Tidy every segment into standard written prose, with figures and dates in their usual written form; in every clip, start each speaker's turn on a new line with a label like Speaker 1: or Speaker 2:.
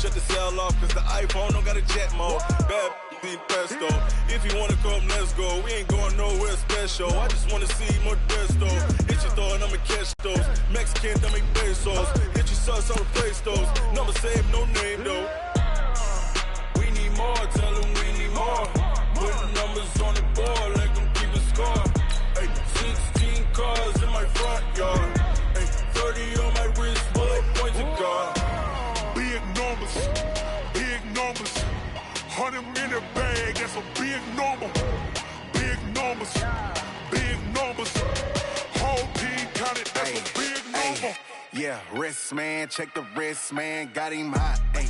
Speaker 1: shut the cell off, cause the iPhone don't got a jet mode. Bad be pesto. If you wanna come, let's go. We ain't going nowhere special. I just wanna see more desto. Hit your throw and I'ma catch those. Mexican, don't make pesos. Hit your sauce, I'll replace those. Number save, no name though. We need more, tell them we need more. Putting numbers on the board, let them keep a score. Ay, 16 cars in my front yard. Ay, 30 on my wrist, bullet points of God.
Speaker 2: Big numbers, big numbers. 100 in the bag, that's a big number. Big numbers, big numbers. Whole team counted, that's a big number.
Speaker 3: Yeah, wrist man, check the wrist man, got him hot. Ay,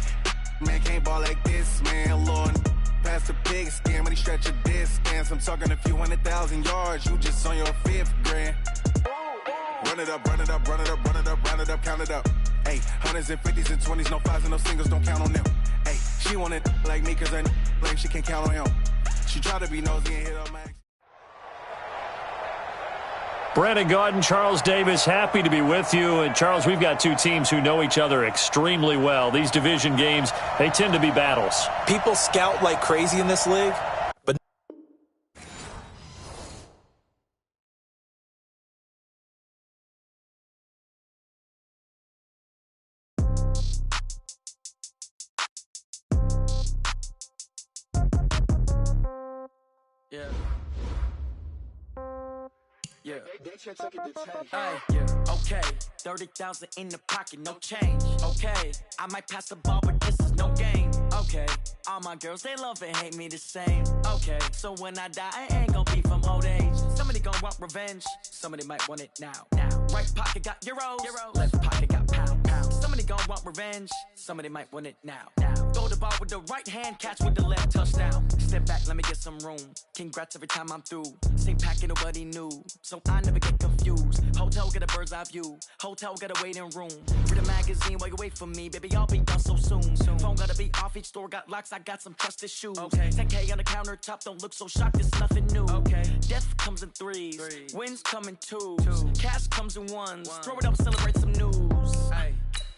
Speaker 3: man can't ball like this, man. Lord, past the pig skin when he stretch a distance. I'm talking a few 100,000 yards, you just on your 5th grand. Run it up, run it up, run it up, run it up, run it up, count it up. Ay, 100s and 50s and 20s, no 5s and no singles, don't count on them. Ay, she want it like me, cause her blame, she can't count on him. She try to be nosy and hit up max.
Speaker 4: Brandon Gaudin, Charles Davis, happy to be with you. And, Charles, we've got two teams who know each other extremely well. These division games, they tend to be battles.
Speaker 5: People scout like crazy in this league, but
Speaker 6: yeah. Okay, 30,000 in the pocket, no change. Okay, I might pass the ball, but this is no game. Okay, all my girls, they love and hate me the same. Okay, so when I die, I ain't gonna be from old age. Somebody gonna want revenge, somebody might want it now. Right pocket got euros, left pocket got pound. Somebody gonna want revenge, somebody might want it now. Throw the ball with the right hand, catch with the left, touchdown. Step back, let me get some room. Congrats every time I'm through. Same packet, nobody knew, so I never get confused. Hotel get a bird's eye view. Hotel get a waiting room. Read a magazine while you wait for me, baby. I'll be done so soon. Phone gotta be off. Each store got locks. I got some trusted shoes. 10K on the countertop. Don't look so shocked. It's nothing new. Death comes in threes. Wins come in twos. Cash comes in ones. Throw it up, celebrate some news.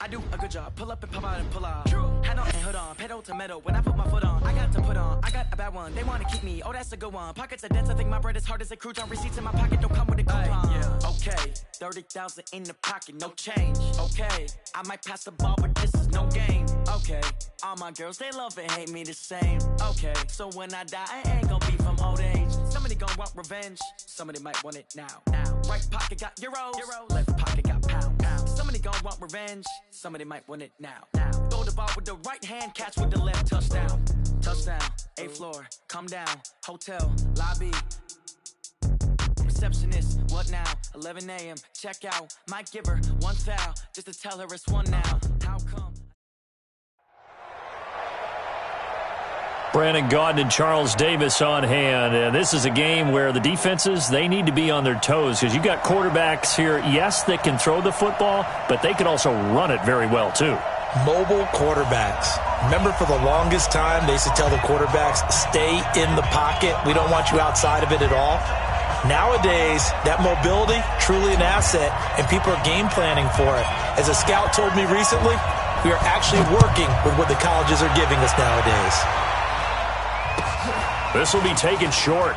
Speaker 6: I do a good job. Pull up and pop out and pull out. Head on and hood on. Pedal to metal. When I put my foot on, I got to put on. I got a bad one. They want to keep me. Oh, that's a good one. Pockets are dense. I think my bread is hard as a crouton. Receipts in my pocket don't come with a coupon. Okay, 30,000 in the pocket, no change. Okay, I might pass the ball, but this is no game. Okay, all my girls, they love and hate me the same. Okay, so when I die, I ain't gonna be from old age. Somebody gonna want revenge. Somebody might want it now. Right pocket got euros. Left pocket got pound. Somebody gonna want revenge. Somebody might want it now. Throw the ball with the right hand, catch with the left, touchdown. Touchdown, 8th floor, come down. Hotel, lobby. Receptionist, what now? 11 a.m., check out. Might give her one foul, just to tell her it's one now. How come?
Speaker 4: Brandon Gaudin and Charles Davis on hand. And this is a game where the defenses, they need to be on their toes because you got quarterbacks here, yes, that can throw the football, but they can also run it very well, too.
Speaker 5: Mobile quarterbacks. Remember, for the longest time, they used to tell the quarterbacks, stay in the pocket. We don't want you outside of it at all. Nowadays, that mobility, truly an asset, and people are game planning for it. As a scout told me recently, we are actually working with what the colleges are giving us nowadays.
Speaker 4: This will be taken short.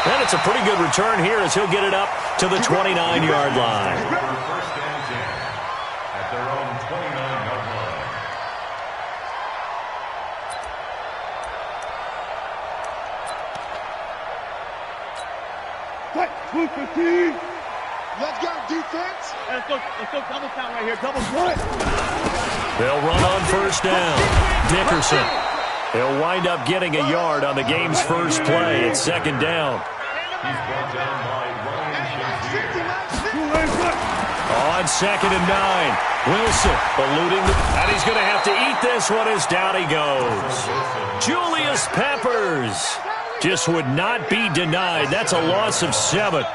Speaker 4: And it's a pretty good return here as he'll get it up to the 29-yard line.
Speaker 7: First and 10 at their own 29-yard line.
Speaker 8: Move 15. Let's go, defense. Let's go double count right here. Double play.
Speaker 4: They'll run on first down. Dickerson. He'll wind up getting a yard on the game's first play. It's second down.
Speaker 7: He's brought down by Ryan Shazier.
Speaker 4: On 2nd and 9. Wilson eluding and he's going to have to eat this one as down he goes. Julius Peppers just would not be denied. That's a loss of 7.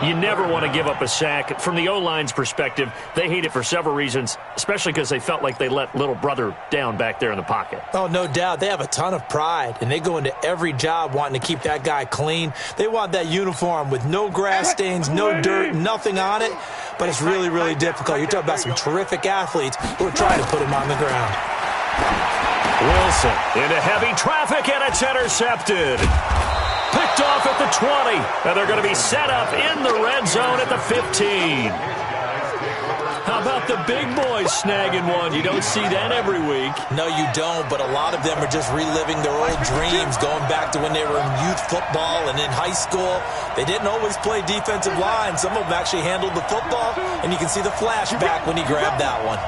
Speaker 4: You never want to give up a sack. From the O-line's perspective, they hate it for several reasons, especially because they felt like they let little brother down back there in the pocket.
Speaker 5: Oh, no doubt. They have a ton of pride, and they go into every job wanting to keep that guy clean. They want that uniform with no grass stains, no dirt, nothing on it, but it's really, really difficult. You're talking about some terrific athletes who are trying to put him on the ground.
Speaker 4: Wilson into heavy traffic, and it's intercepted. Picked off at the 20, and they're going to be set up in the red zone at the 15. How about the big boys snagging one? You don't see that every week.
Speaker 5: No, you don't, but a lot of them are just reliving their old dreams, going back to when they were in youth football and in high school. They didn't always play defensive line. Some of them actually handled the football, and you can see the flashback when he grabbed that one.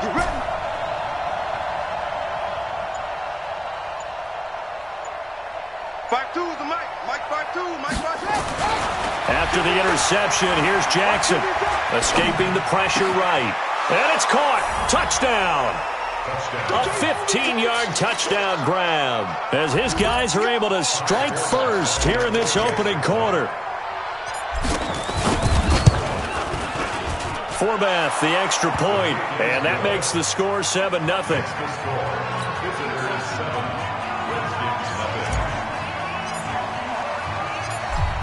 Speaker 4: After the interception, here's Jackson, escaping the pressure right. And it's caught. Touchdown. A 15-yard touchdown grab as his guys are able to strike first here in this opening quarter. Forbath, the extra point, and that makes the score 7-0.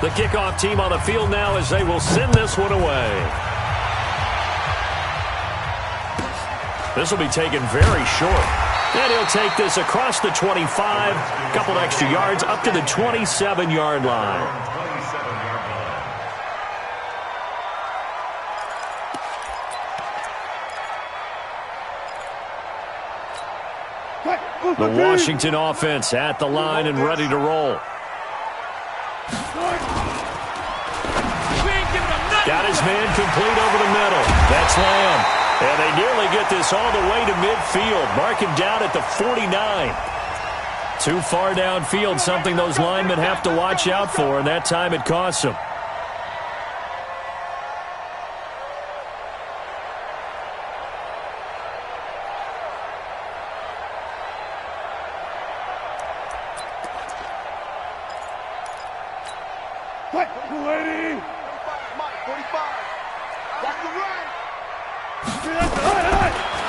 Speaker 4: The kickoff team on the field now as they will send this one away. This will be taken very short. And he'll take this across the 25, a couple extra yards up to the 27-yard line. The Washington offense at the line and ready to roll. Got his man complete over the middle. That's Lamb. And they nearly get this all the way to midfield. Mark him down at the 49. Too far downfield, something those linemen have to watch out for, and that time it costs them.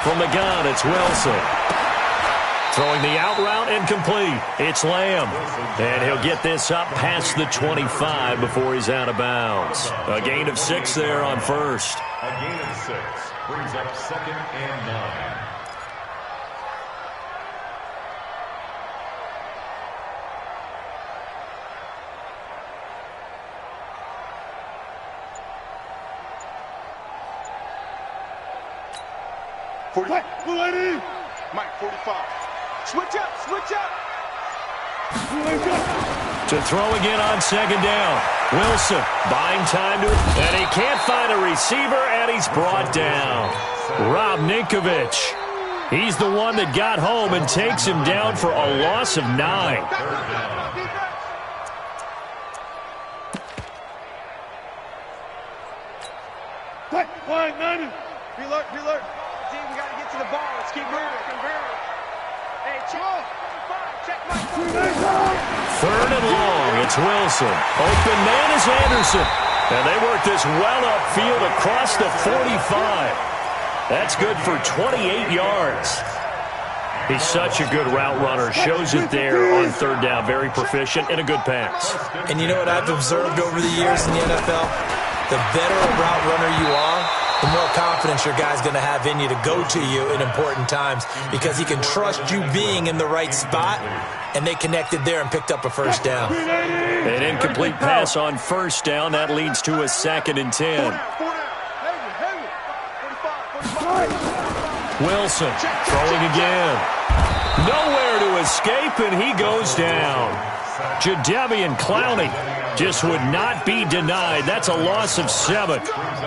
Speaker 4: From the gun, it's Wilson. Throwing the out route incomplete. It's Lamb. And he'll get this up past the 25 before he's out of bounds. A gain of 6 there on first.
Speaker 7: A gain of 6 brings up 2nd and 9.
Speaker 2: Mike, 45. Switch up, switch up.
Speaker 4: To throw again on 2nd down. Wilson buying time to, and he can't find a receiver, and he's brought down. Rob Ninkovich. He's the one that got home and takes him down for a loss of 9.
Speaker 8: Be alert, be alert. Team, we got to get to the ball. Let's keep moving. Hey, check my
Speaker 4: 3rd and long. It's Wilson. Open man is Anderson. And they work this well upfield across the 45. That's good for 28 yards. He's such a good route runner. Shows it there on 3rd down. Very proficient and a good pass.
Speaker 5: And you know what I've observed over the years in the NFL? The better a route runner you are, the more confidence your guy's going to have in you to go to you in important times because he can trust you being in the right spot, and they connected there and picked up a 1st down.
Speaker 4: An incomplete pass on 1st down. That leads to a 2nd and 10. Wilson throwing again. Nowhere to escape, and he goes down. Jadeveon Clowney just would not be denied. That's a loss of 7.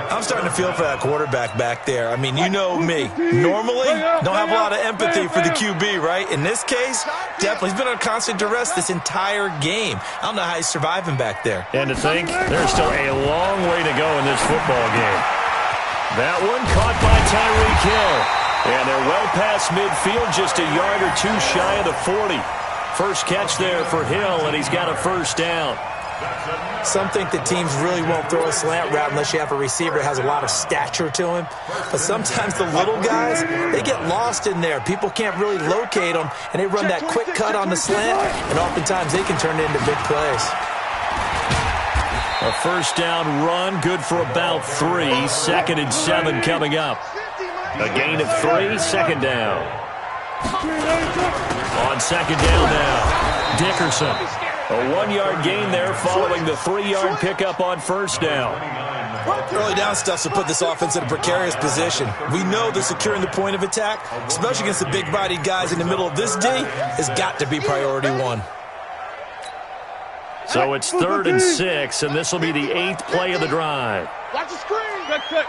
Speaker 5: I'm starting to feel for that quarterback back there. I mean, you know me. Normally, don't have a lot of empathy for the QB, right? In this case, definitely. He's been on constant duress this entire game. I don't know how he's surviving back there.
Speaker 4: And to think, there's still a long way to go in this football game. That one caught by Tyreek Hill. And they're well past midfield, just a yard or 2 shy of the 40. First catch there for Hill, and he's got a 1st down.
Speaker 5: Some think that teams really won't throw a slant route unless you have a receiver that has a lot of stature to him. But sometimes the little guys, they get lost in there. People can't really locate them, and they run that quick cut on the slant, and oftentimes they can turn it into big plays.
Speaker 4: A 1st down run, good for about 3. 2nd and 7 coming up. A gain of 3, 2nd down. On second down now, Dickerson. A 1-yard gain there following the 3-yard pickup on first down.
Speaker 5: Early down stuff to put this offense in a precarious position. We know that securing the point of attack, especially against the big-bodied guys in the middle of this D, has got to be priority one.
Speaker 4: So it's 3rd and 6, and this will be the 8th play of the drive.
Speaker 8: Watch the screen. Good.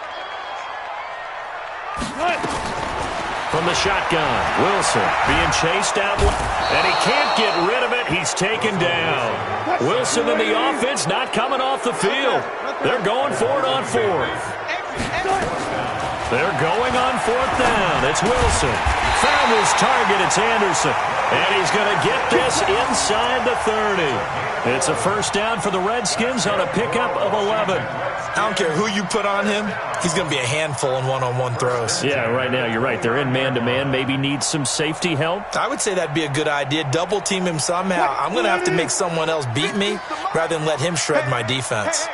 Speaker 4: From the shotgun, Wilson being chased out, and he can't get rid of it. He's taken down. Wilson and the offense not coming off the field. They're going for it on 4th. They're going on 4th down. It's Wilson. Found his target. It's Anderson. And he's going to get this inside the 30. It's a first down for the Redskins on a pickup of 11.
Speaker 5: I don't care who you put on him. He's going to be a handful in one-on-one throws.
Speaker 4: Yeah, right now you're right. They're in man-to-man. Maybe need some safety help.
Speaker 5: I would say that'd be a good idea. Double team him somehow. I'm going to have to make someone else beat me rather than let him shred my defense.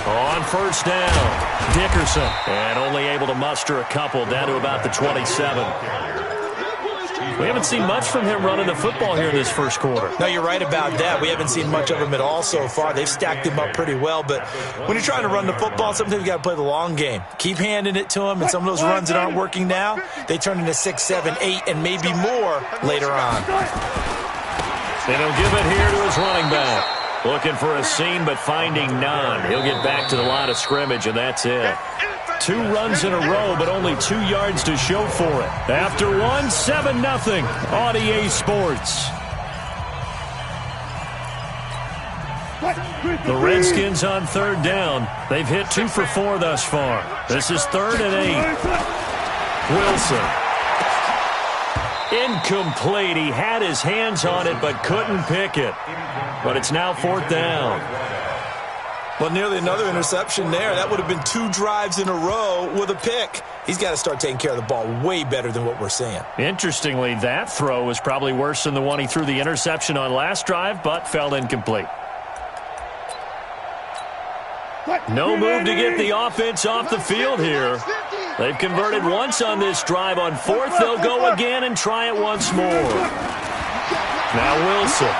Speaker 4: On first down, Dickerson. And only able to muster a couple down to about the 27. We haven't seen much from him running the football here in this first quarter.
Speaker 5: No, you're right about that. We haven't seen much of him at all so far. They've stacked him up pretty well. But when you're trying to run the football, sometimes you got to play the long game. Keep handing it to him, and some of those runs that aren't working now, they turn into 6, 7, 8, and maybe more later on.
Speaker 4: And he'll give it here to his running back. Looking for a seam, but finding none. He'll get back to the line of scrimmage, and that's it. 2 runs in a row, but only 2 yards to show for it. After 1, 7-0 on EA Sports. The Redskins on 3rd down. They've hit 2 for 4 thus far. This is 3rd and 8. Wilson. Incomplete. He had his hands on it, but couldn't pick it. But it's now 4th down.
Speaker 5: Well, nearly another interception there. That would have been 2 drives in a row with a pick. He's got to start taking care of the ball way better than what we're seeing.
Speaker 4: Interestingly, that throw was probably worse than the one he threw the interception on last drive, but fell incomplete. No move to get the offense off the field here. They've converted once on this drive. On 4th, they'll go again and try it once more. Now Wilson.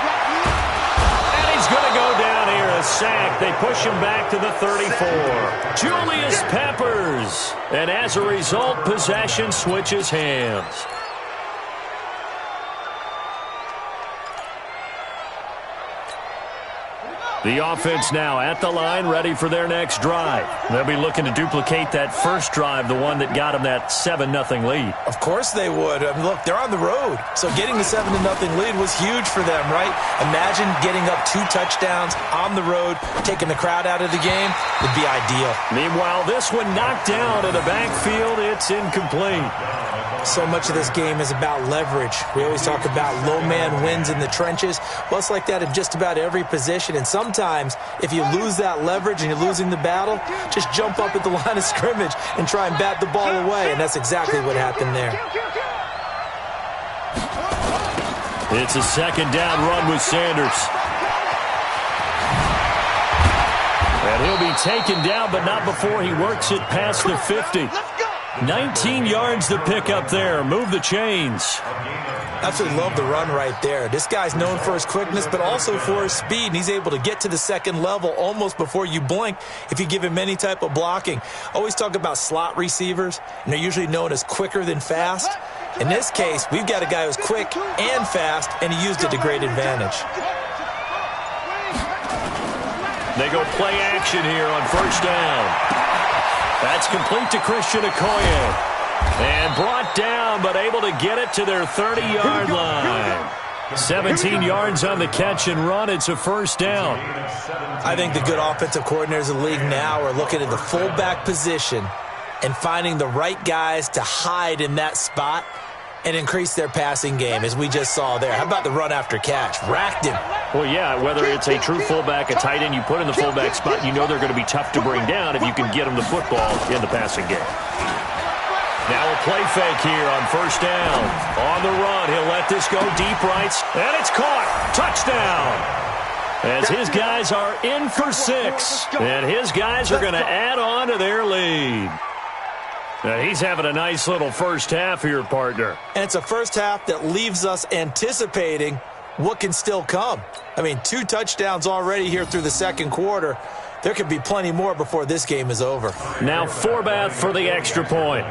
Speaker 4: He's going to go down here, a sack. They push him back to the 34. Julius Peppers. And as a result, possession switches hands. The offense now at the line, ready for their next drive. They'll be looking to duplicate that first drive, the one that got them that 7-0 lead.
Speaker 5: Of course they would. I mean, look, they're on the road. So getting the 7-0 lead was huge for them, right? Imagine getting up 2 touchdowns on the road, taking the crowd out of the game. Would be ideal.
Speaker 4: Meanwhile, this one knocked down in the backfield. It's incomplete.
Speaker 5: So much of this game is about leverage. We always talk about low man wins in the trenches. Well, it's like that in just about every position. And sometimes, if you lose that leverage and you're losing the battle, just jump up at the line of scrimmage and try and bat the ball away. And that's exactly what happened there.
Speaker 4: It's a 2nd down run with Sanders. And he'll be taken down, but not before he works it past the 50. 19 yards to pick up there. Move the chains.
Speaker 5: Absolutely love the run right there. This guy's known for his quickness, but also for his speed. And he's able to get to the 2nd level almost before you blink if you give him any type of blocking. Always talk about slot receivers, and they're usually known as quicker than fast. In this case, we've got a guy who's quick and fast, and he used it to great advantage.
Speaker 4: They go play action here on first down. That's complete to Christian Okoye. And brought down, but able to get it to their 30-yard line. 17 yards on the catch and run. It's a first down.
Speaker 5: I think the good offensive coordinators in the league now are looking at the fullback position and finding the right guys to hide in that spot and increase their passing game, as we just saw there. How about the run after catch? Racked him.
Speaker 4: Well, yeah, whether it's a true fullback, a tight end you put in the fullback spot, you know they're going to be tough to bring down if you can get them the football in the passing game. Now a play fake here on first down. On the run, he'll let this go deep right, and it's caught. Touchdown. As his guys are in for 6, and his guys are going to add on to their lead. He's having a nice little first half here, partner.
Speaker 5: And it's a first half that leaves us anticipating what can still come. I mean, 2 touchdowns already here through the second quarter. There could be plenty more before this game is over.
Speaker 4: Now Forbath for the extra point.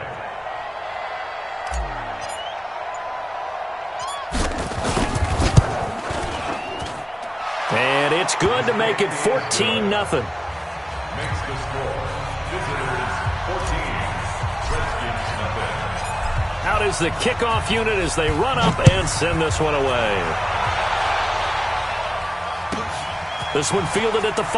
Speaker 4: And it's good to make it 14-0.
Speaker 7: Makes the score. Visitors 14. Redskins nothing.
Speaker 4: Out is the kickoff unit as they run up and send this one away. This one fielded at the 5.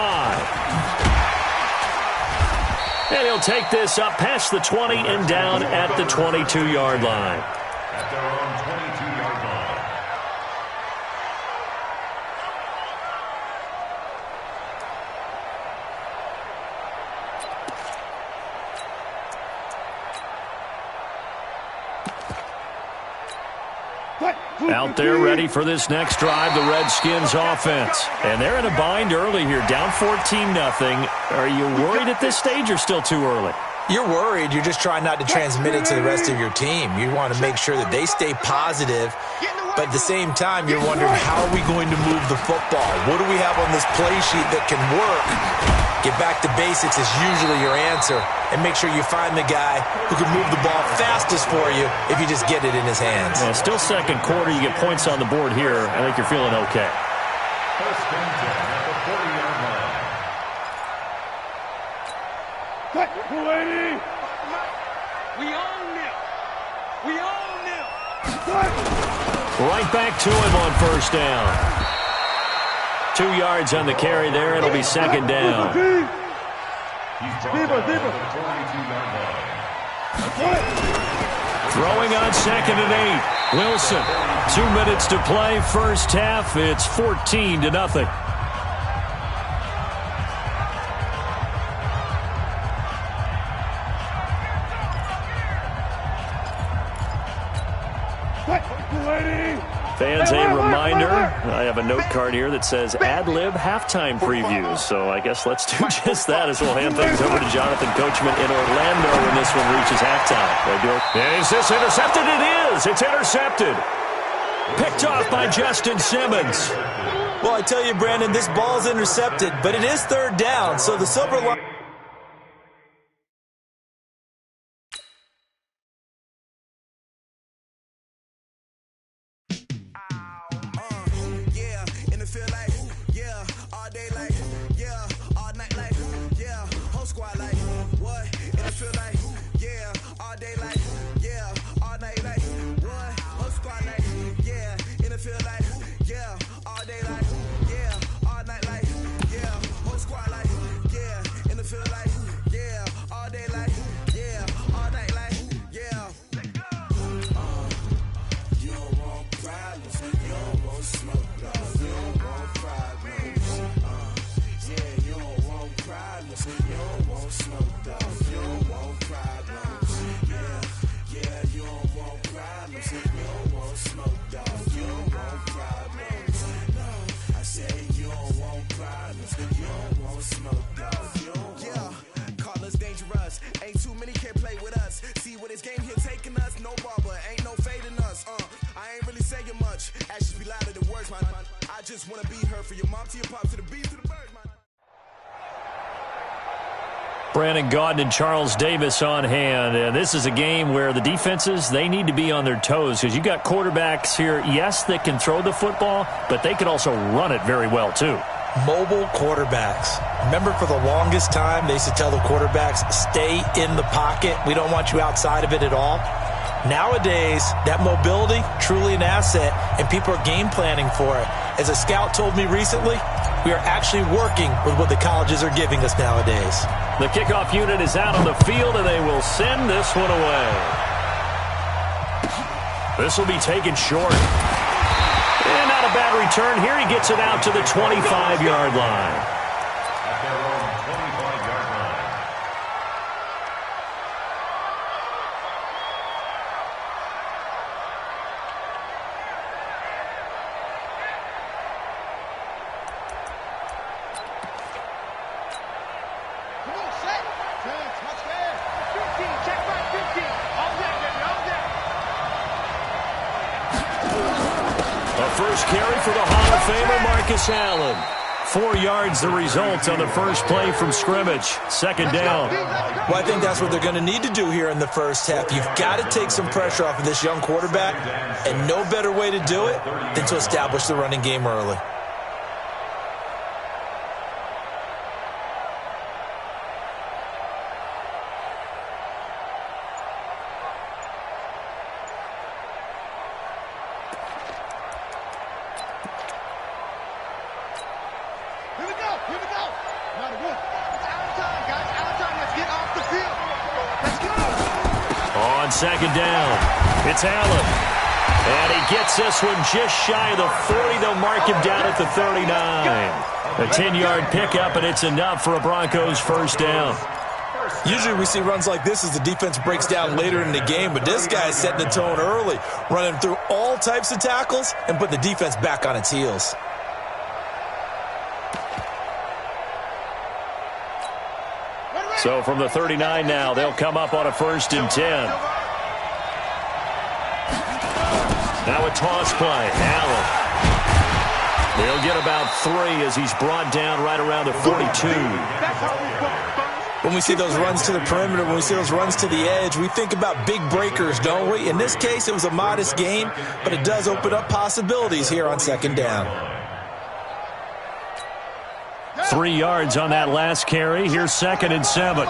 Speaker 4: And he'll take this up past the 20 and down at the 22-yard line.
Speaker 7: At their own 22-yard line.
Speaker 4: Out there ready for this next drive, the Redskins offense. And they're in a bind early here, down 14-0. Are you worried at this stage or still too early?
Speaker 5: You're worried. You're just trying not to transmit it to the rest of your team. You want to make sure that they stay positive, but at the same time, you're wondering, how are we going to move the football? What do we have on this play sheet that can work? Get back to basics is usually your answer, and make sure you find the guy who can move the ball fastest for you if you just get it in his hands.
Speaker 4: Well, still second quarter. You get points on the board here. I think you're feeling okay.
Speaker 7: First and 10 at the 40-yard line.
Speaker 8: We own them. We own them.
Speaker 4: Right back to him on first down. 2 yards on the carry there. It'll be second down.
Speaker 7: He's brought down at the 42-yard line.
Speaker 4: Throwing on second and 8. Wilson. 2 minutes to play. First half. It's 14-0. Fans, a reminder, I have a note card here that says ad-lib halftime previews. So I guess let's do just that as we'll hand things over to Jonathan Coachman in Orlando when this one reaches halftime. And is this intercepted? It is. It's intercepted. Picked off by Justin Simmons.
Speaker 5: Well, I tell you, Brandon, this ball's intercepted, but it is third down, so the silver line...
Speaker 4: Brandon Gaudin and Charles Davis on hand. And this is a game where the defenses, they need to be on their toes because you got quarterbacks here, yes, that can throw the football, but they can also run it very well too.
Speaker 5: Mobile quarterbacks. Remember, for the longest time, they used to tell the quarterbacks, stay in the pocket. We don't want you outside of it at all. Nowadays, that mobility, truly an asset, and people are game planning for it. As a scout told me recently, we are actually working with what the colleges are giving us nowadays.
Speaker 4: The kickoff unit is out on the field, and they will send this one away. This will be taken short. And not a bad return here. He gets it out to the 25-yard line.
Speaker 7: At their own 25-yard line.
Speaker 8: Come on, set. Turn, touchdown. 15, check back, 15.
Speaker 4: A first carry for the Hall of Famer Marcus Allen. 4 yards the result on the first play from scrimmage. Second down.
Speaker 5: Well, I think that's what they're going to need to do here in the first half. You've got to take some pressure off of this young quarterback, and no better way to do it than to establish the running game early.
Speaker 4: Second down. It's Allen. And he gets this one just shy of the 40. They'll mark him down at the 39. A 10-yard pickup, and it's enough for a Broncos first down.
Speaker 5: Usually we see runs like this as the defense breaks down later in the game, but this guy is setting the tone early, running through all types of tackles and put the defense back on its heels.
Speaker 4: So from the 39 now, they'll come up on a 1st and 10. Now a toss play. Allen. They'll get about 3 as he's brought down right around the 42.
Speaker 5: When we see those runs to the perimeter, when we see those runs to the edge, we think about big breakers, don't we? In this case, it was a modest gain, but it does open up possibilities here on second down.
Speaker 4: 3 yards on that last carry. Here's 2nd and 7.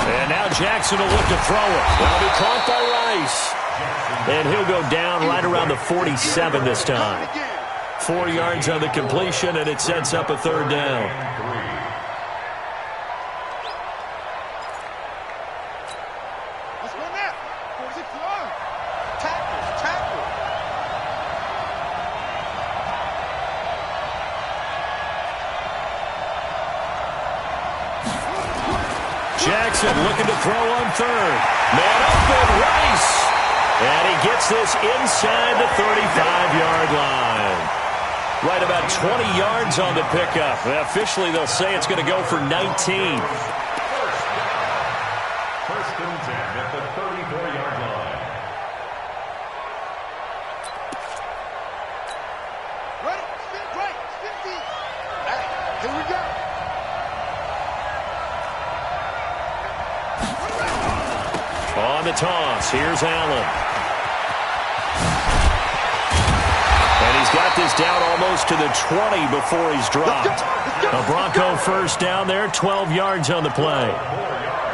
Speaker 4: And now Jackson will look to throw it. That'll be caught by Rice. And he'll go down right around the 47 this time. 4 yards on the completion, and it sets up a 3rd down. Jackson looking to throw on 3rd. Man open, Rice. And he gets this inside the 35-yard line. Right about 20 yards on the pickup. Officially, they'll say it's going to go for 19.
Speaker 7: First and 10 at the 34-yard line.
Speaker 2: Ready? Spin right. Spin deep. Here we go.
Speaker 4: On the toss, here's Allen. And he's got this down almost to the 20 before he's dropped. A Bronco first down there, 12 yards on the play.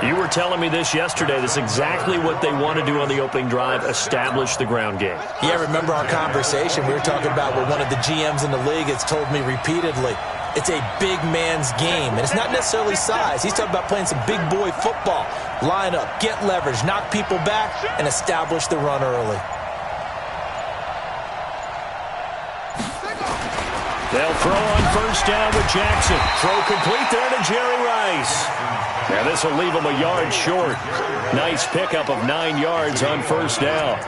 Speaker 4: You were telling me this yesterday. This is exactly what they want to do on the opening drive, establish the ground game.
Speaker 5: Yeah, remember our conversation? We were talking about what one of the GMs in the league has told me repeatedly. It's a big man's game, and it's not necessarily size. He's talking about playing some big boy football. Line up, get leverage, knock people back, and establish the run early.
Speaker 4: They'll throw on first down with Jackson. Throw complete there to Jerry Rice. And this will leave him a yard short. Nice pickup of 9 yards on first down.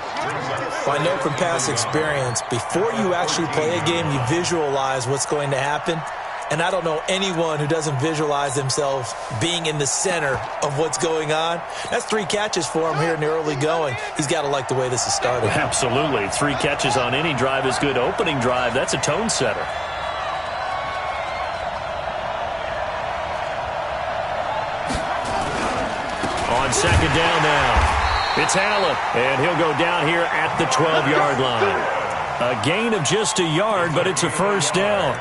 Speaker 5: Well, I know from past experience, before you actually play a game, you visualize what's going to happen. And I don't know anyone who doesn't visualize themselves being in the center of what's going on. That's 3 catches for him here in the early going. He's got to like the way this is started.
Speaker 4: Absolutely. 3 catches on any drive is good. Opening drive, that's a tone setter. On second down now, it's Allen, and he'll go down here at the 12-yard line. A gain of just a yard, but it's a first down.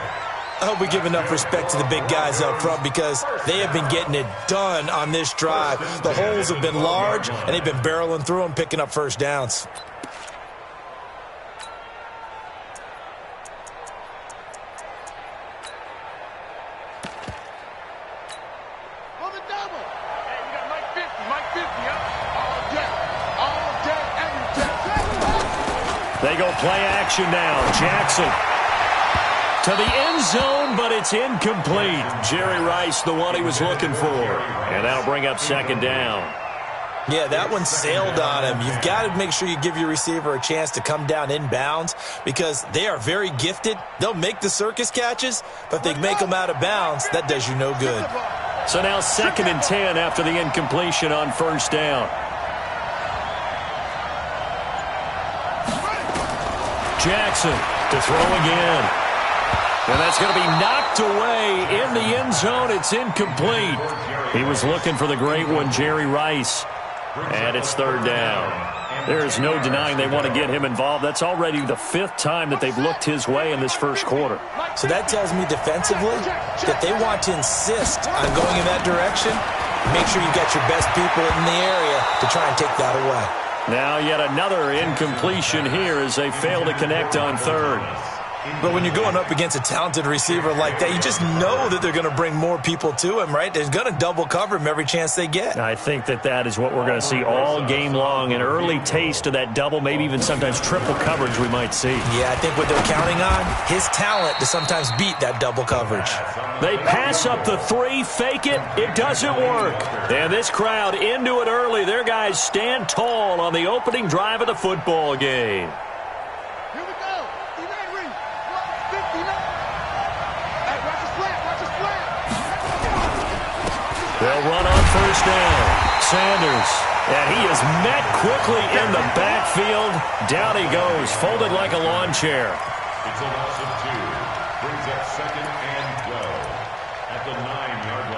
Speaker 5: I hope we give enough respect to the big guys up front because they have been getting it done on this drive. The holes have been large, and they've been barreling through them, picking up first downs.
Speaker 2: On the double. Hey, we got Mike 50, Mike 50, all day, every day.
Speaker 4: They go play action now. Jackson to the end zone, but it's incomplete. Jerry Rice, the one he was looking for. And that'll bring up second down.
Speaker 5: Yeah, that one sailed on him. You've got to make sure you give your receiver a chance to come down inbounds because they are very gifted. They'll make the circus catches, but if they make them out of bounds, that does you no good.
Speaker 4: So now 2nd and 10 after the incompletion on first down. Jackson to throw again. And that's going to be knocked away in the end zone. It's incomplete. He was looking for the great one, Jerry Rice. And it's third down. There is no denying they want to get him involved. That's already the 5th time that they've looked his way in this first quarter.
Speaker 5: So that tells me defensively that they want to insist on going in that direction. Make sure you got your best people in the area to try and take that away.
Speaker 4: Now yet another incompletion here as they fail to connect on third.
Speaker 5: But when you're going up against a talented receiver like that, you just know that they're going to bring more people to him, right? They're going to double cover him every chance they get.
Speaker 4: I think that is what we're going to see all game long, an early taste of that double, maybe even sometimes triple coverage we might see.
Speaker 5: Yeah, I think what they're counting on, his talent to sometimes beat that double coverage.
Speaker 4: They pass up the 3, fake it, it doesn't work. And this crowd into it early. Their guys stand tall on the opening drive of the football game. They'll run on first down. Sanders, and he is met quickly in the backfield. Down he goes, folded like a lawn chair.
Speaker 7: It's a loss of 2. Brings up 2nd and goal at the 9-yard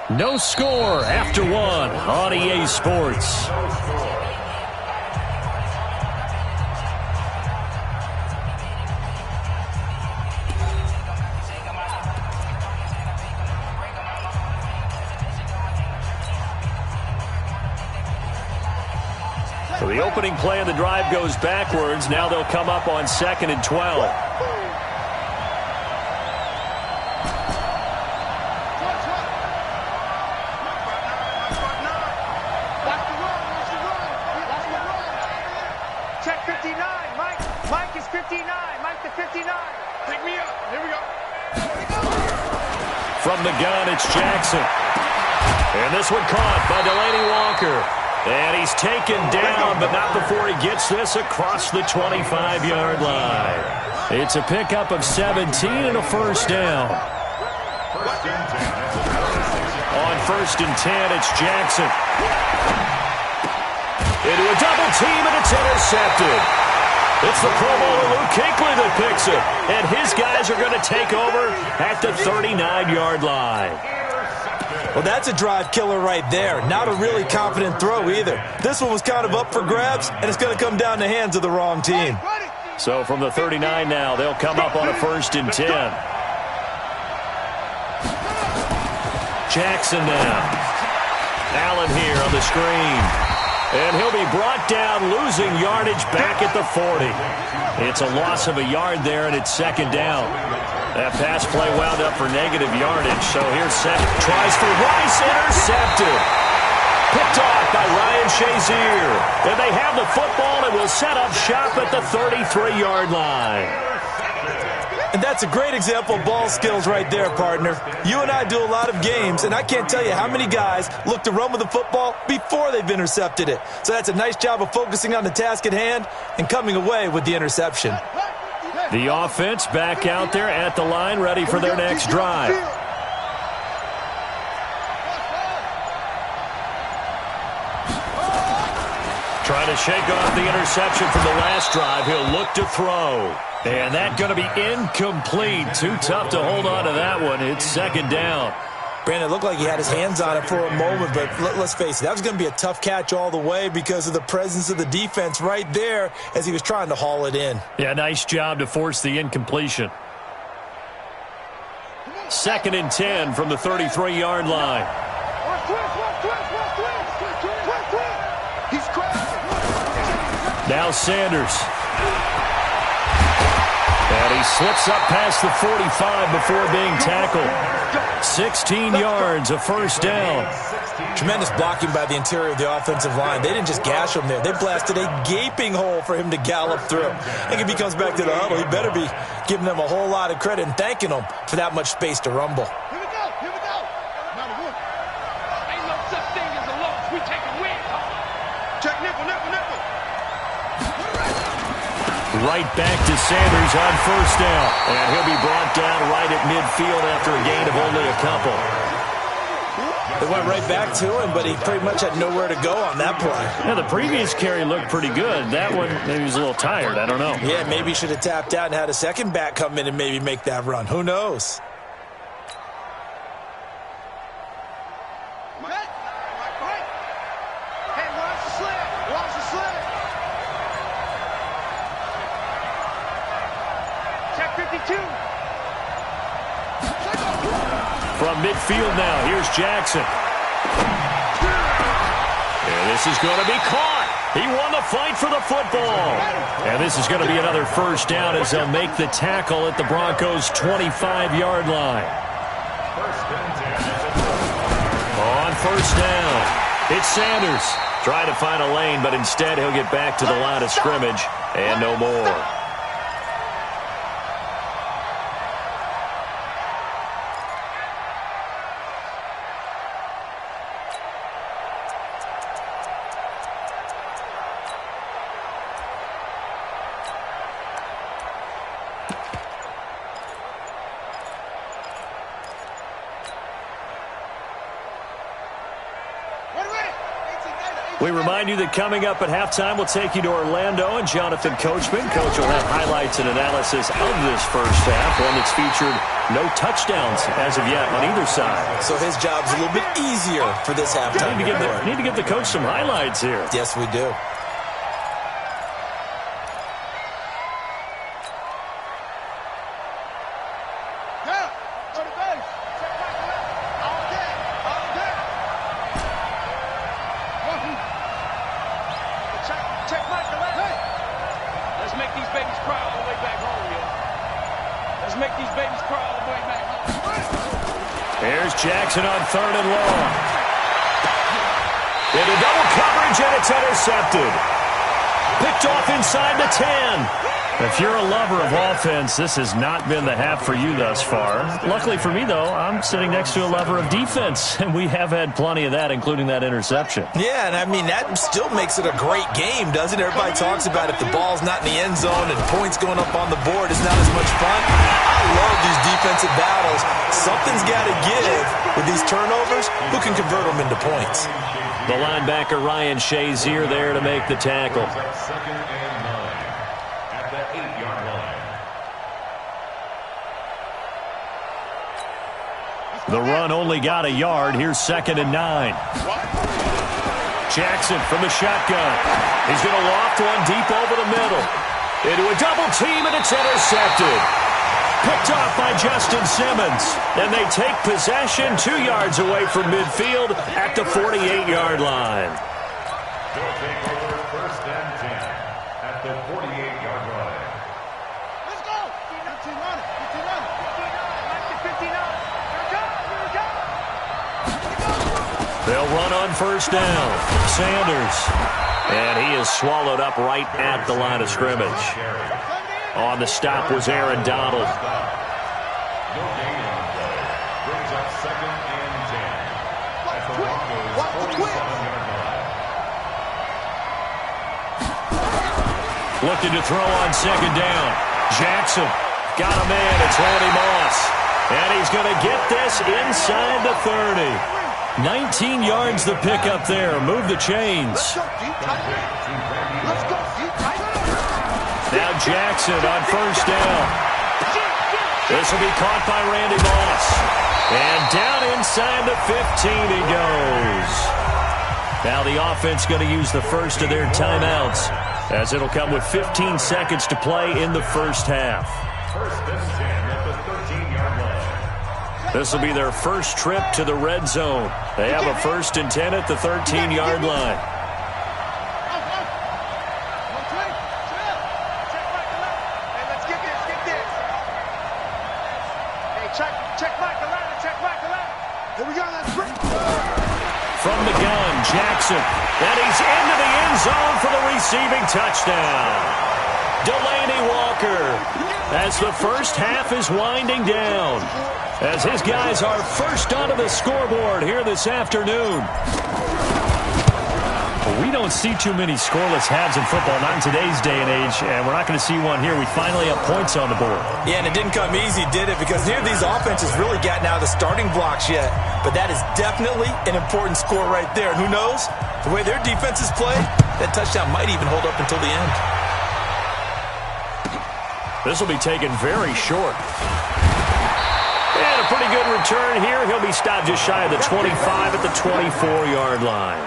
Speaker 7: line.
Speaker 4: No score after 1 on EA Sports. So the opening play of the drive goes backwards. Now they'll come up on 2nd and 12.
Speaker 8: Check 59. Mike is 59. Mike the 59. Pick me up. Here we go.
Speaker 4: From the gun, it's Jackson. And this one caught by Delaney Walker. And he's taken down, but not before he gets this across the 25-yard line. It's a pickup of 17 and a first down. On 1st and 10, it's Jackson. Into a double team, and it's intercepted. It's the Pro Bowler Luke Kuechly that picks it. And his guys are going to take over at the 39-yard line.
Speaker 5: Well, that's a drive killer right there. Not a really confident throw either. This one was kind of up for grabs, and it's going to come down the hands of the wrong team.
Speaker 4: So from the 39 now, they'll come up on a 1st and 10. Jackson now. Allen here on the screen. And he'll be brought down, losing yardage back at the 40. It's a loss of a yard there, and it's 2nd down. That pass play wound up for negative yardage, so here's Seth. Tries for Rice, intercepted. Picked off by Ryan Shazier. And they have the football and will set up shop at the 33-yard line.
Speaker 5: And that's a great example of ball skills right there, partner. You and I do a lot of games, and I can't tell you how many guys look to run with the football before they've intercepted it. So that's a nice job of focusing on the task at hand and coming away with the interception.
Speaker 4: The offense back out there at the line, ready for their next drive. Trying to shake off the interception from the last drive. He'll look to throw. And that's going to be incomplete. Too tough to hold on to that one. It's 2nd down.
Speaker 5: Brandon, it looked like he had his hands on it for a moment, but let's face it, that was going to be a tough catch all the way because of the presence of the defense right there as he was trying to haul it in.
Speaker 4: Yeah, nice job to force the incompletion. 2nd and 10 from the 33-yard line. Now Sanders. And he slips up past the 45 before being tackled. 16 yards, a first down.
Speaker 5: Tremendous blocking by the interior of the offensive line. They didn't just gash him there. They blasted a gaping hole for him to gallop through. I think if he comes back to the huddle, he better be giving them a whole lot of credit and thanking them for that much space to rumble.
Speaker 8: Here we go. Here we go. Number 1. Ain't no such thing as a loss. We take a win. Check nickel, nickel, nickel.
Speaker 4: Right back to Sanders on first down. And he'll be brought down right at midfield after a gain of only a couple.
Speaker 5: It went right back to him, but he pretty much had nowhere to go on that play.
Speaker 4: Yeah, the previous carry looked pretty good. That one, maybe he was a little tired. I don't know.
Speaker 5: Yeah, maybe he should have tapped out and had a second back come in and maybe make that run. Who knows?
Speaker 4: From midfield now, here's Jackson. And this is going to be caught. He won the fight for the football. And this is going to be another first down as they'll make the tackle at the Broncos' 25-yard line. On first down, it's Sanders. Trying to find a lane, but instead he'll get back to the line of scrimmage and no more. We remind you that coming up at halftime, we'll take you to Orlando and Jonathan Coachman. Coach will have highlights and analysis of this first half, one that's featured no touchdowns as of yet on either side.
Speaker 5: So his job's a little bit easier for this halftime.
Speaker 4: Need to give the coach some highlights here.
Speaker 5: Yes, we do.
Speaker 4: Jackson on third and long. Into double coverage, and it's intercepted. Picked off inside the 10. If you're a lover of offense, this has not been the half for you thus far. Luckily for me, though, I'm sitting next to a lover of defense, and we have had plenty of that, including that interception.
Speaker 5: Yeah, and I mean, that still makes it a great game, doesn't it? Everybody talks about if the ball's not in the end zone and points going up on the board, it's not as much fun. I love these defensive battles. Something's got to give with these turnovers. Who can convert them into points?
Speaker 4: The linebacker, Ryan Shazier, there to make the tackle.
Speaker 7: Second and 9 at the 8-yard line.
Speaker 4: The run only got a yard. Here's second and 9. Jackson from the shotgun. He's going to loft one deep over the middle. Into a double team, and it's intercepted. Picked off by Justin Simmons. And they take possession 2 yards away from midfield at the 48-yard line.
Speaker 7: They'll take over first and 10 at the 48-yard line.
Speaker 8: Let's go. 59.
Speaker 4: They'll run on first down. Sanders. And he is swallowed up right at the line of scrimmage. On the stop was Aaron Donald.
Speaker 7: No gain on the play. Brings up second and 10 at the Broncos' 47-yard line.
Speaker 4: Looking to throw on second down. Jackson got a man. It's Randy Moss. And he's going to get this inside the 30. 19 yards the pickup there. Move the chains. Now Jackson on first down. This will be caught by Randy Moss. And down inside the 15 he goes. Now the offense going to use the first of their timeouts, as it'll come with 15 seconds to play in the first half.
Speaker 7: First and 10 at the 13-yard line.
Speaker 4: This will be their first trip to the red zone. They have a first and 10 at the 13-yard line. From the gun, Jackson. And he's into the end zone for the receiving touchdown. Delaney Walker, as the first half is winding down, as his guys are first onto the scoreboard here this afternoon. We don't don't see too many scoreless halves in football, not in today's day and age, and we're not going to see one here. We finally have points on the board.
Speaker 5: Yeah, and it didn't come easy, did it? Because neither of these offenses really gotten out of the starting blocks yet. But that is definitely an important score right there. And who knows? The way their defenses play, that touchdown might even hold up until the end.
Speaker 4: This will be taken very short. And a pretty good return here. He'll be stopped just shy of the 25 at the 24-yard line.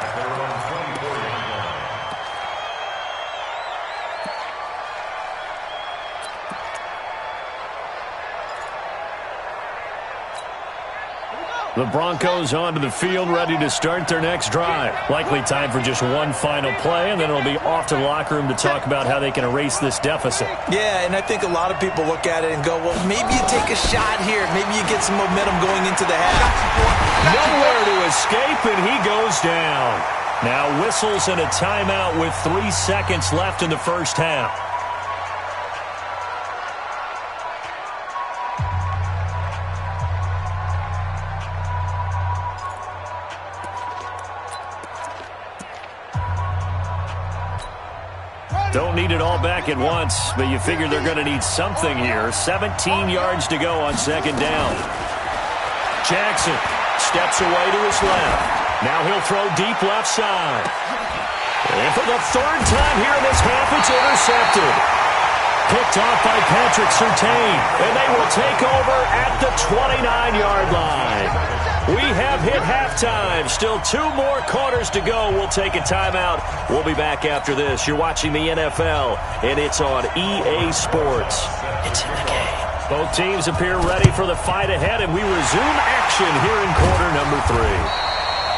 Speaker 4: The Broncos onto the field, ready to start their next drive. Likely time for just one final play, and then it'll be off to the locker room to talk about how they can erase this deficit.
Speaker 5: Yeah, and I think a lot of people look at it and go, well, maybe you take a shot here. Maybe you get some momentum going into the half.
Speaker 4: Nowhere to escape, and he goes down. Now whistles and a timeout with 3 seconds left in the first half. Don't need it all back at once, but you figure they're going to need something here. 17 yards to go on second down. Jackson steps away to his left. Now he'll throw deep left side. And for the third time here in this half, it's intercepted. Picked off by Patrick Surtain, and they will take over at the 29-yard line. We have hit halftime. Still 2 more quarters to go. We'll take a timeout. We'll be back after this. You're watching the NFL, and it's on EA Sports. It's in the game. Both teams appear ready for the fight ahead, and we resume action here in quarter number 3.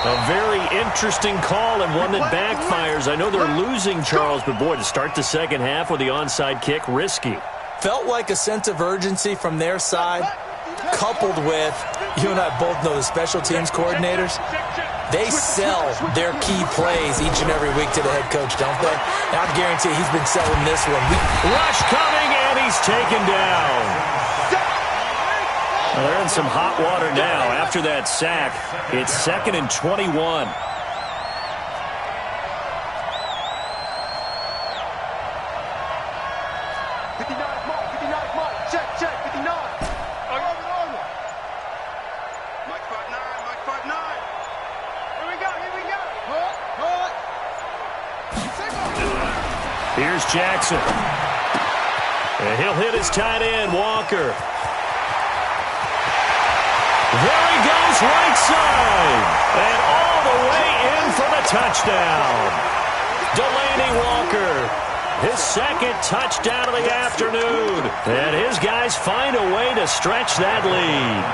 Speaker 4: A very interesting call and one that backfires. I know they're losing, Charles, but boy, to start the second half with the onside kick, risky.
Speaker 5: Felt like a sense of urgency from their side, coupled with, you and I both know the special teams coordinators, they sell their key plays each and every week to the head coach, don't they? And I guarantee he's been selling this one.
Speaker 4: Rush coming, and he's taken down. Well, they're in some hot water now. After that sack, it's 2nd and 21. Here's Jackson. And he'll hit his tight end, Walker. There he goes, right side. And all the way in for the touchdown. Delaney Walker, his second touchdown of the afternoon. And his guys find a way to stretch that lead.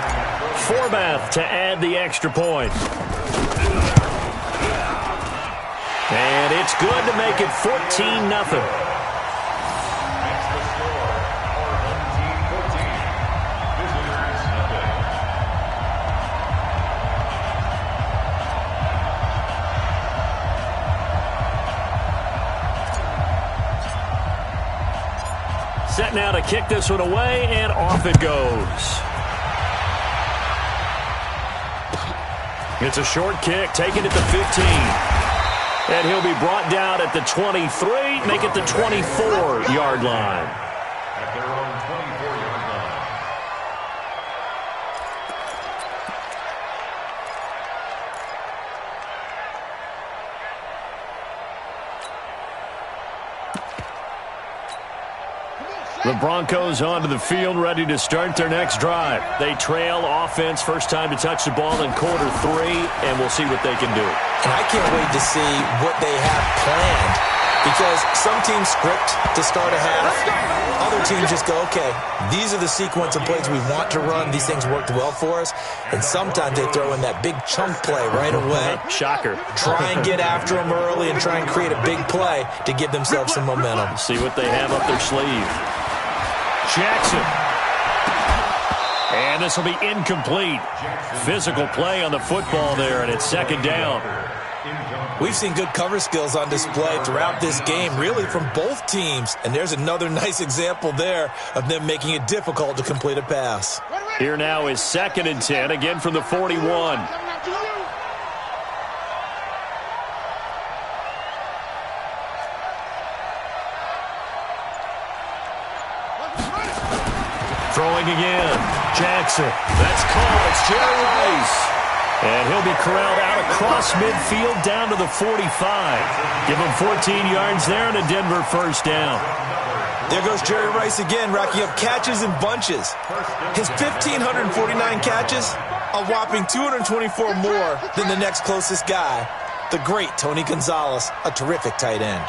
Speaker 4: Forbath to add the extra point. And it's good to make it 14-0. Set now to kick this one away, and off it goes. It's a short kick, taken at the 15. And he'll be brought down at the 23, make it the 24-yard line.
Speaker 7: At their own 24-yard line.
Speaker 4: The Broncos onto the field, ready to start their next drive. They trail offense, first time to touch the ball in quarter 3, and we'll see what they can do.
Speaker 5: And I can't wait to see what they have planned, because some teams script to start a half. Other teams just go, okay, these are the sequence of plays we want to run. These things worked well for us. And sometimes they throw in that big chunk play right away.
Speaker 4: Shocker.
Speaker 5: Try and get after them early and try and create a big play to give themselves some momentum.
Speaker 4: See what they have up their sleeve. Jackson. And this will be incomplete. Physical play on the football there, and it's second down.
Speaker 5: We've seen good cover skills on display throughout this game, really from both teams. And there's another nice example there of them making it difficult to complete a pass.
Speaker 4: Here now is 2nd and 10, again from the 41. Throwing again. Jackson. That's called. It's Jerry Rice. And he'll be corralled out across midfield down to the 45. Give him 14 yards there and a Denver first down.
Speaker 5: There goes Jerry Rice again, racking up catches in bunches. His 1,549 catches, a whopping 224 more than the next closest guy, the great Tony Gonzalez, a terrific tight end.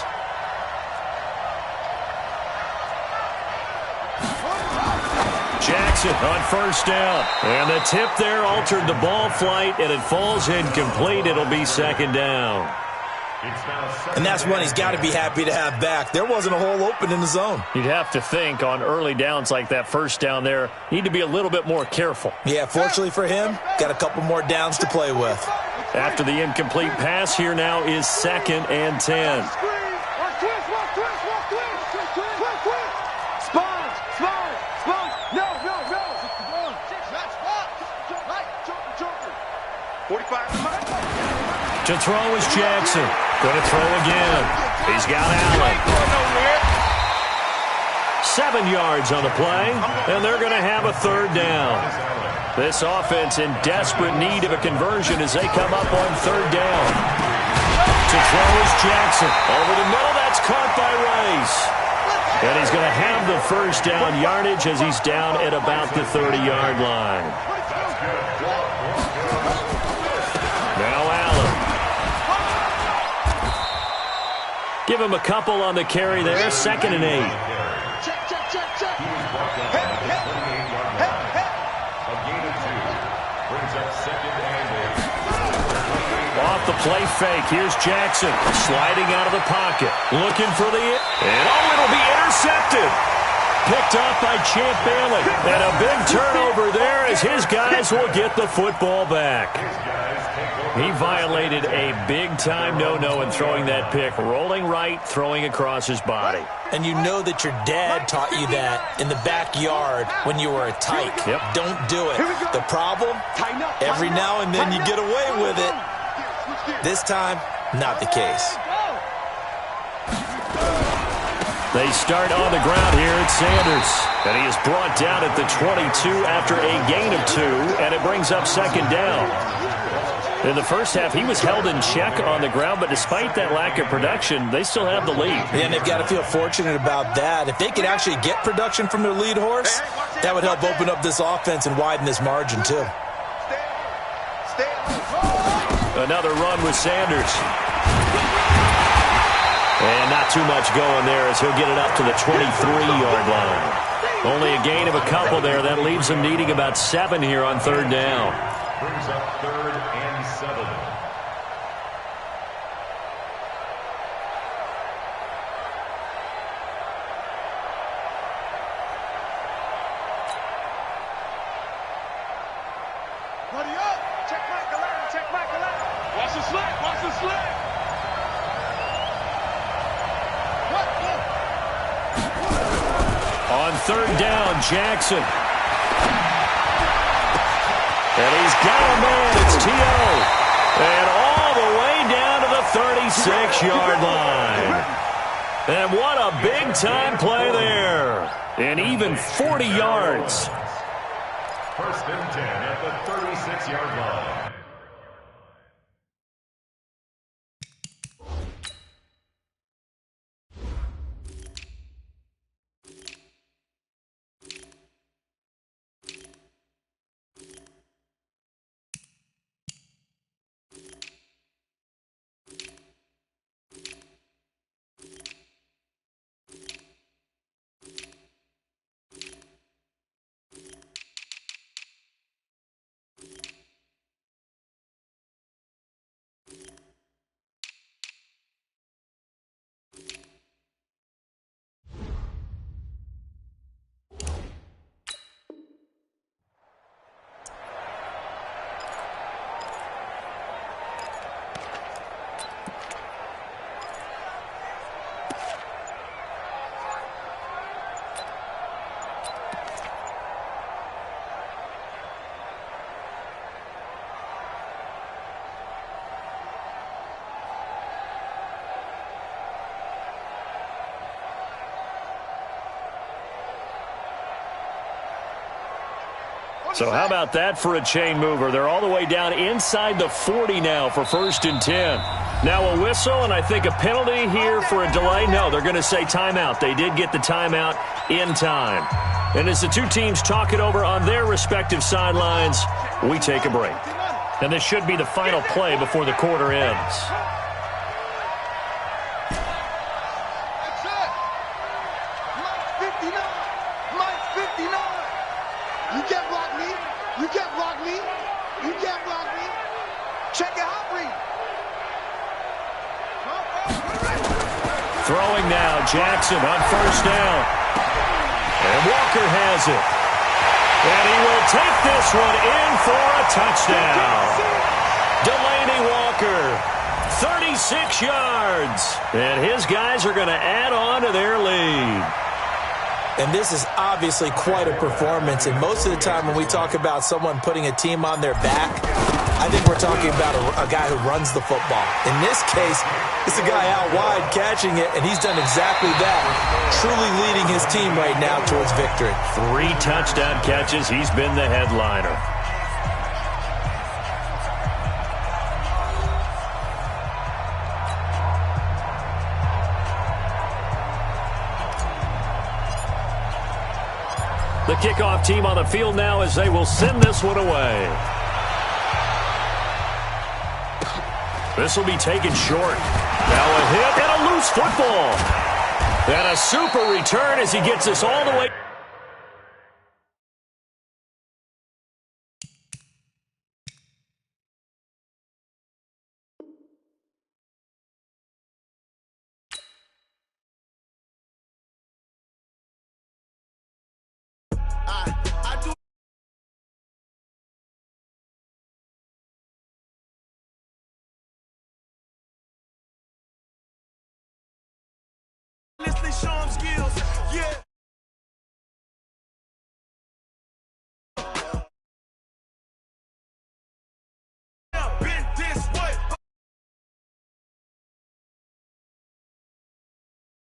Speaker 4: Jackson on first down. And the tip there altered the ball flight, and it falls incomplete. It'll be second down.
Speaker 5: And that's one he's got to be happy to have back. There wasn't a hole open in the zone.
Speaker 4: You'd have to think on early downs like that first down there, need to be a little bit more careful.
Speaker 5: Yeah, fortunately for him, got a couple more downs to play with.
Speaker 4: After the incomplete pass, here now is 2nd and 10. To throw is Jackson. Going to throw again. He's got Allen. 7 yards on the play, and they're going to have a third down. This offense in desperate need of a conversion as they come up on third down. To throw is Jackson. Over the middle, that's caught by Rice. And he's going to have the first down yardage as he's down at about the 30-yard line. Now Allen. Give him a couple on the carry there. 2nd and 8. Off the play fake. Here's Jackson sliding out of the pocket. Looking for the... And it'll be intercepted. Picked off by Champ Bailey. And a big turnover there as his guys will get the football back. He violated a big-time no-no in throwing that pick. Rolling right, throwing across his body.
Speaker 5: And you know that your dad taught you that in the backyard when you were a tyke.
Speaker 4: Yep.
Speaker 5: Don't do it. The problem? Every now and then you get away with it. This time, not the case.
Speaker 4: They start on the ground here at Sanders. And he is brought down at the 22 after a gain of 2, and it brings up second down. In the first half, he was held in check on the ground, but despite that lack of production, they still have the lead.
Speaker 5: And they've got to feel fortunate about that. If they could actually get production from their lead horse, that would help open up this offense and widen this margin, too.
Speaker 4: Another run with Sanders. And not too much going there as he'll get it up to the 23-yard line. Only a gain of a couple there. That leaves him needing about 7 here on third down.
Speaker 7: Brings up 3rd and 7.
Speaker 8: Buddy up! Check Michael out! Check Michael out! Watch the slip! Watch the slip!
Speaker 4: On third down, Jackson. And he's got a man. It's T.O. And all the way down to the 36-yard line. And what a big-time play there. And even 40 yards.
Speaker 7: 1st and 10 at the 36-yard line.
Speaker 4: So how about that for a chain mover? They're all the way down inside the 40 now for 1st and 10. Now a whistle, and I think a penalty here for a delay. No, they're going to say timeout. They did get the timeout in time. And as the two teams talk it over on their respective sidelines, we take a break. And this should be the final play before the quarter ends.
Speaker 8: That's it. Mike 59. Mike 59. You can't block me. You can't block me. You can't block me. Check your hot read.
Speaker 4: Throwing now, Jackson on 1st down. And Walker has it. And he will take this one in for a touchdown. Delaney Walker, 36 yards. And his guys are going to add on to their lead.
Speaker 5: And this is obviously quite a performance. And most of the time when we talk about someone putting a team on their back, I think we're talking about a guy who runs the football. In this case, it's a guy out wide catching it, and he's done exactly that, truly leading his team right now towards victory.
Speaker 4: 3 touchdown catches. He's been the headliner. The kickoff team on the field now as they will send this one away. This will be taken short. Now a hit and a loose football. And a super return as he gets this all the way.
Speaker 8: Show 'em skills. Yeah.